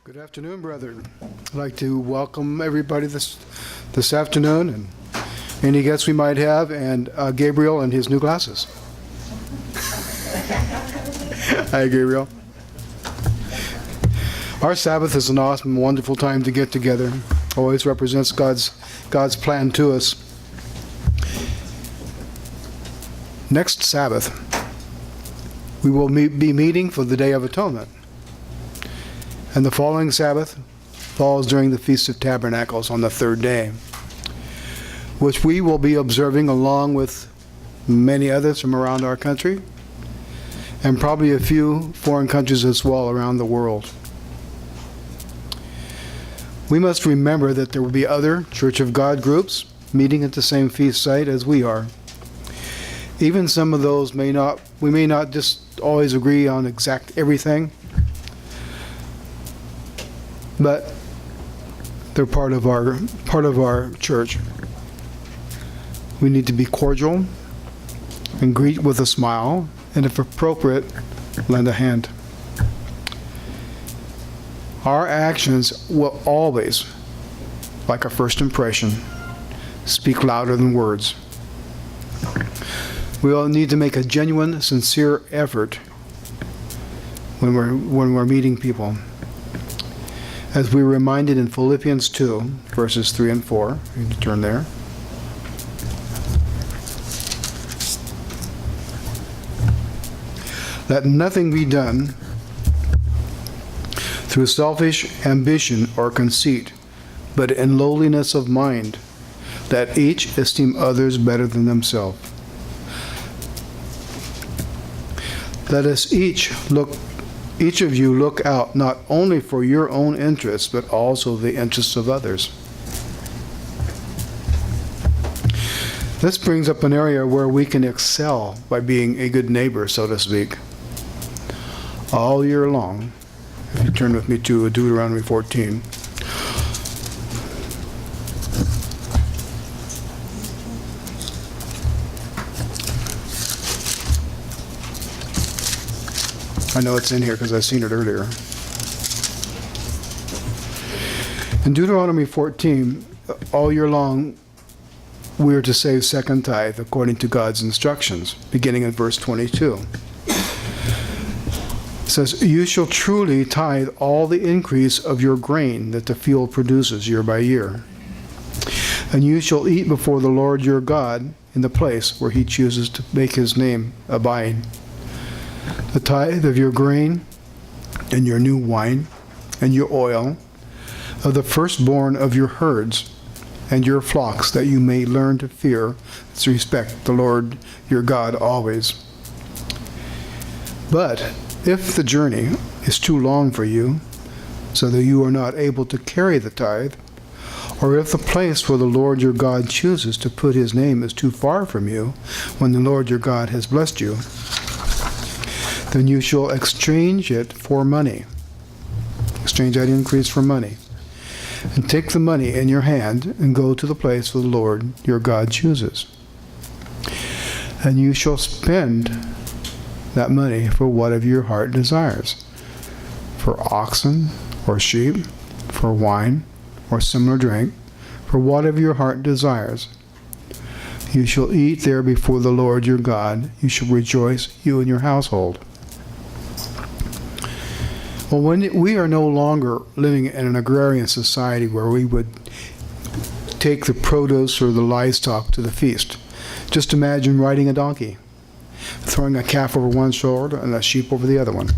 Good afternoon, brethren. I'd like to welcome everybody this afternoon, and any guests we might have, and Gabriel and his new glasses. Hi, Gabriel. Our Sabbath is an awesome, wonderful time to get together. Always represents God's plan to us. Next Sabbath, we will be meeting for the Day of Atonement. And the following Sabbath falls during the Feast of Tabernacles on the third day, which we will be observing along with many others from around our country, and probably a few foreign countries as well around the world. We must remember that there will be other Church of God groups meeting at the same feast site as we are. Even some of those we may not just always agree on exact everything, but they're part of our church. We need to be cordial and greet with a smile, and if appropriate, lend a hand. Our actions will always, like a first impression, speak louder than words. We all need to make a genuine, sincere effort when we're meeting people. As we were reminded in Philippians 2, verses 3 and 4. You can turn there. Let nothing be done through selfish ambition or conceit, but in lowliness of mind, let each esteem others better than themselves. Let us each of you look out not only for your own interests, but also the interests of others. This brings up an area where we can excel by being a good neighbor, so to speak. All year long, if you turn with me to Deuteronomy 14. I know it's in here because I've seen it earlier. In Deuteronomy 14, all year long, we are to save second tithe according to God's instructions, beginning in verse 22. It says, "You shall truly tithe all the increase of your grain that the field produces year by year. And you shall eat before the Lord your God in the place where he chooses to make his name abide. The tithe of your grain and your new wine and your oil, of the firstborn of your herds and your flocks, that you may learn to fear and respect the Lord your God always. But if the journey is too long for you, so that you are not able to carry the tithe, or if the place where the Lord your God chooses to put his name is too far from you, when the Lord your God has blessed you, then you shall exchange it for money. Exchange that increase for money. And take the money in your hand and go to the place where the Lord your God chooses. And you shall spend that money for whatever your heart desires, for oxen or sheep, for wine or similar drink, for whatever your heart desires. You shall eat there before the Lord your God. You shall rejoice, you and your household." Well, when we are no longer living in an agrarian society where we would take the produce or the livestock to the feast, just imagine riding a donkey, throwing a calf over one shoulder and a sheep over the other one.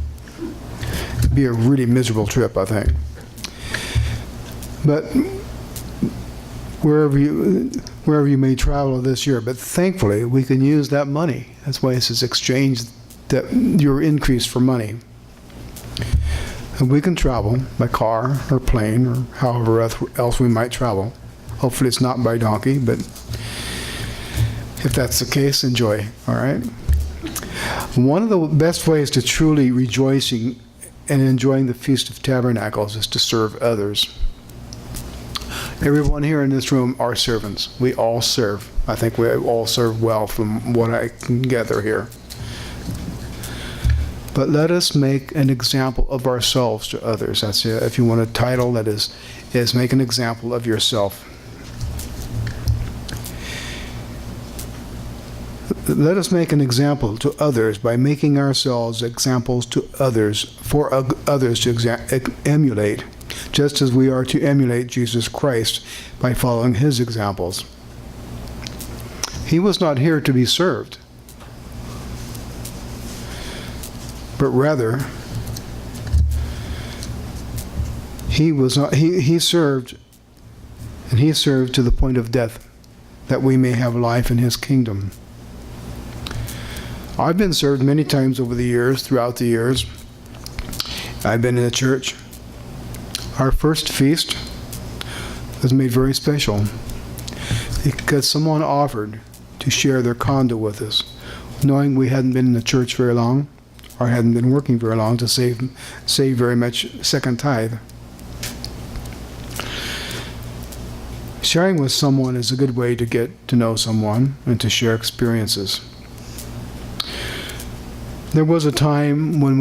It'd be a really miserable trip, I think. But wherever you may travel this year, but thankfully we can use that money. That's why it says exchange your increase for money. And we can travel by car or plane or however else we might travel. Hopefully it's not by donkey, but if that's the case, enjoy, all right? One of the best ways to truly rejoicing and enjoying the Feast of Tabernacles is to serve others. Everyone here in this room are servants. We all serve. I think we all serve well from what I can gather here. But let us make an example of ourselves to others. That's it. If you want a title, that is make an example of yourself. Let us make an example to others by making ourselves examples to others, for others to emulate, just as we are to emulate Jesus Christ by following his examples. He was not here to be served, but rather he served, and he served to the point of death, that we may have life in his kingdom. I've been served many times over the years, throughout the years. I've been in the church. Our first feast was made very special because someone offered to share their condo with us, knowing we hadn't been in the church very long, or hadn't been working very long, to save very much second tithe. Sharing with someone is a good way to get to know someone and to share experiences. There was a time when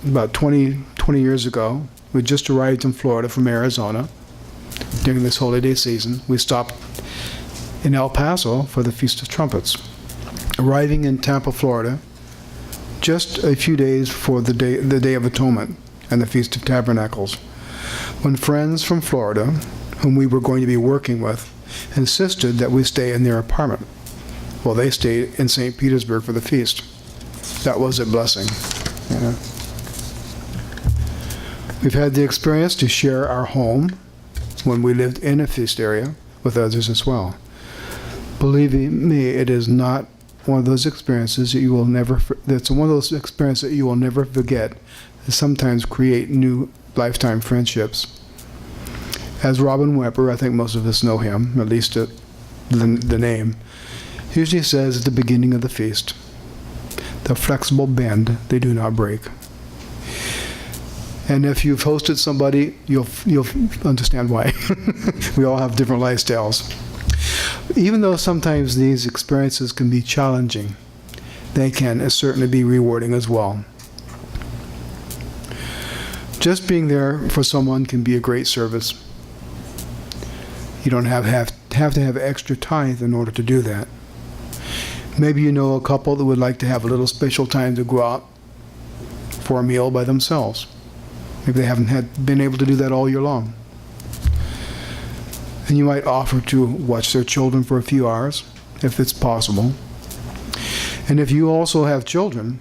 about 20 years ago, we just arrived in Florida from Arizona during this holiday season. We stopped in El Paso for the Feast of Trumpets, arriving in Tampa, Florida, just a few days before the Day of Atonement and the Feast of Tabernacles, when friends from Florida, whom we were going to be working with, insisted that we stay in their apartment while they stayed in St. Petersburg for the feast. That was a blessing. Yeah. We've had the experience to share our home when we lived in a feast area with others as well. Believe me, it is not one of those experiences that you will never. That's one of those experiences that you will never forget. That sometimes create new lifetime friendships. As Robin Weber, I think most of us know him, at least the name, usually says at the beginning of the feast, "The flexible bend they do not break." And if you've hosted somebody, you'll understand why. We all have different lifestyles. Even though sometimes these experiences can be challenging, they can certainly be rewarding as well. Just being there for someone can be a great service. You don't have to have extra tithe in order to do that. Maybe you know a couple that would like to have a little special time to go out for a meal by themselves. Maybe they haven't been able to do that all year long. And you might offer to watch their children for a few hours, if it's possible. And if you also have children,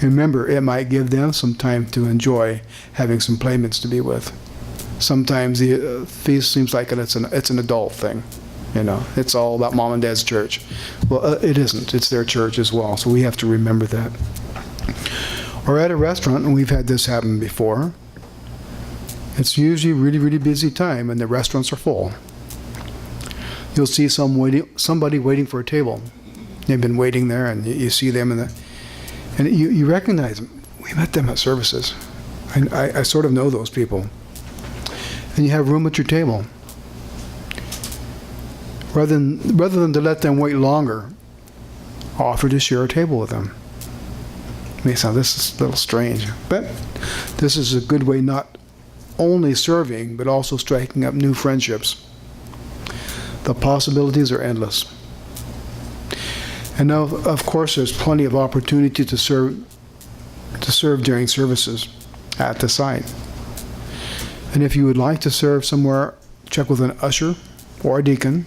remember, it might give them some time to enjoy having some playmates to be with. Sometimes the feast seems like it's an adult thing. You know, it's all about mom and dad's church. Well, it isn't. It's their church as well, so we have to remember that. Or at a restaurant, and we've had this happen before, it's usually really, really busy time, and the restaurants are full. You'll see somebody waiting for a table. They've been waiting there, and you see them, and you recognize them. We met them at services. I sort of know those people. And you have room at your table. Rather than to let them wait longer, offer to share a table with them. It may sound this is a little strange, but this is a good way not only serving, but also striking up new friendships. The possibilities are endless. And now, of course, there's plenty of opportunity to serve during services at the site. And if you would like to serve somewhere, check with an usher or a deacon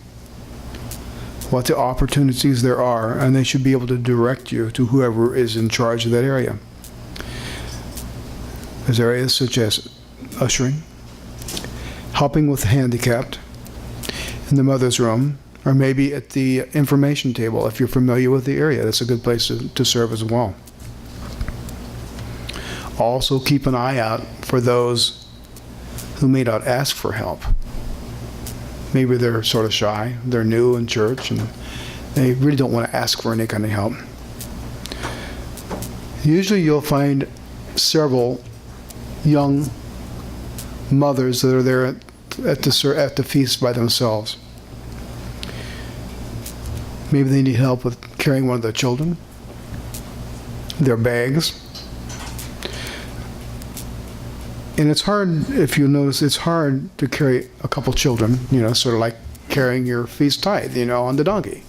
what the opportunities there are, and they should be able to direct you to whoever is in charge of that area. There's areas such as ushering, helping with the handicapped in the mother's room, or maybe at the information table. If you're familiar with the area, that's a good place to serve as well. Also keep an eye out for those who may not ask for help. Maybe they're sort of shy, they're new in church, and they really don't want to ask for any kind of help. Usually you'll find several young mothers that are there at the feast by themselves. Maybe they need help with carrying one of their children. their bags. And it's hard, if you notice, it's hard to carry a couple children, sort of like carrying your feast tithe, on the donkey,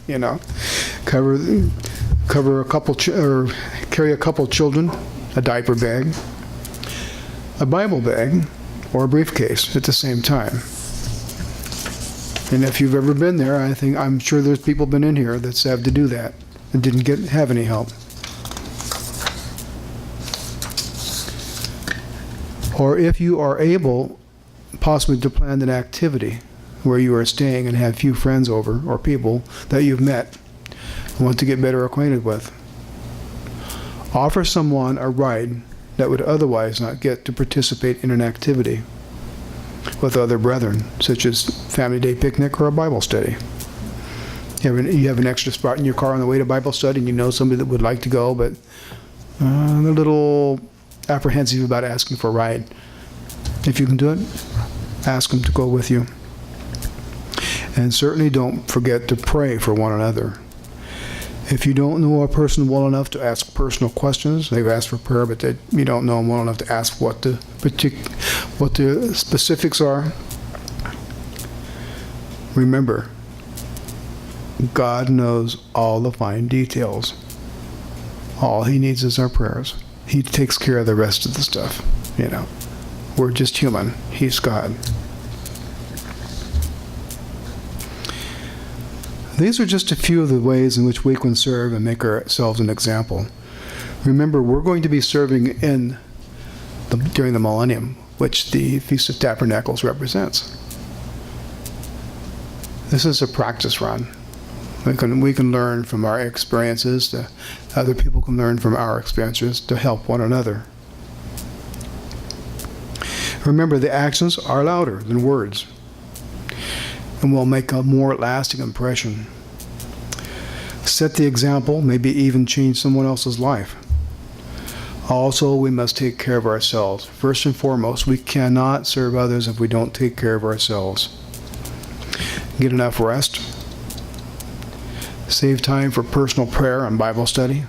Cover a couple, or carry a couple children, a diaper bag, a Bible bag, or a briefcase at the same time. And if you've ever been there, I'm sure there's people been in here that's had to do that and didn't have any help. Or if you are able, possibly to plan an activity where you are staying and have few friends over or people that you've met and want to get better acquainted with. Offer someone a ride that would otherwise not get to participate in an activity with other brethren, such as family day picnic or a Bible study. You have an extra spot in your car on the way to Bible study, and you know somebody that would like to go, but they're a little apprehensive about asking for a ride. If you can do it, ask them to go with you. And certainly don't forget to pray for one another. If you don't know a person well enough to ask personal questions, they've asked for prayer, but you don't know them well enough to ask what the specifics are. Remember, God knows all the fine details. All He needs is our prayers. He takes care of the rest of the stuff. We're just human. He's God. These are just a few of the ways in which we can serve and make ourselves an example. Remember, we're going to be serving during the millennium, which the Feast of Tabernacles represents. This is a practice run. We can learn from our experiences. Other people can learn from our experiences to help one another. Remember, the actions are louder than words and will make a more lasting impression. Set the example, maybe even change someone else's life. Also, we must take care of ourselves. First and foremost, we cannot serve others if we don't take care of ourselves. Get enough rest. Save time for personal prayer and Bible study.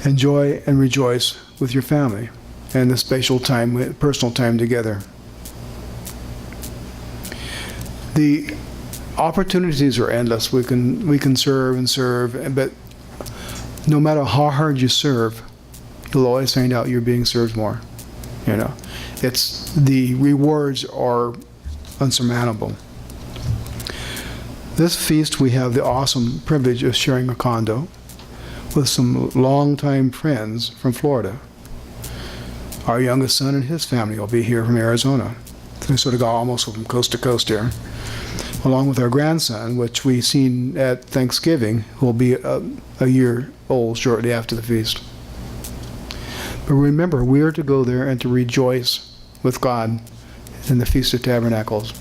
Enjoy and rejoice with your family and the special time, personal time together. The opportunities are endless. We can serve and serve, but no matter how hard you serve, you'll always find out you're being served more. It's the rewards are unsurmountable. This feast, we have the awesome privilege of sharing a condo with some longtime friends from Florida. Our youngest son and his family will be here from Arizona. They sort of go almost from coast to coast here. Along with our grandson, which we've seen at Thanksgiving, who will be a year old shortly after the feast. But remember, we are to go there and to rejoice with God in the Feast of Tabernacles.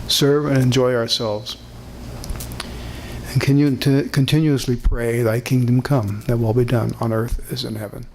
Serve and enjoy ourselves. And continuously pray, Thy kingdom come, that will be done on earth as in heaven.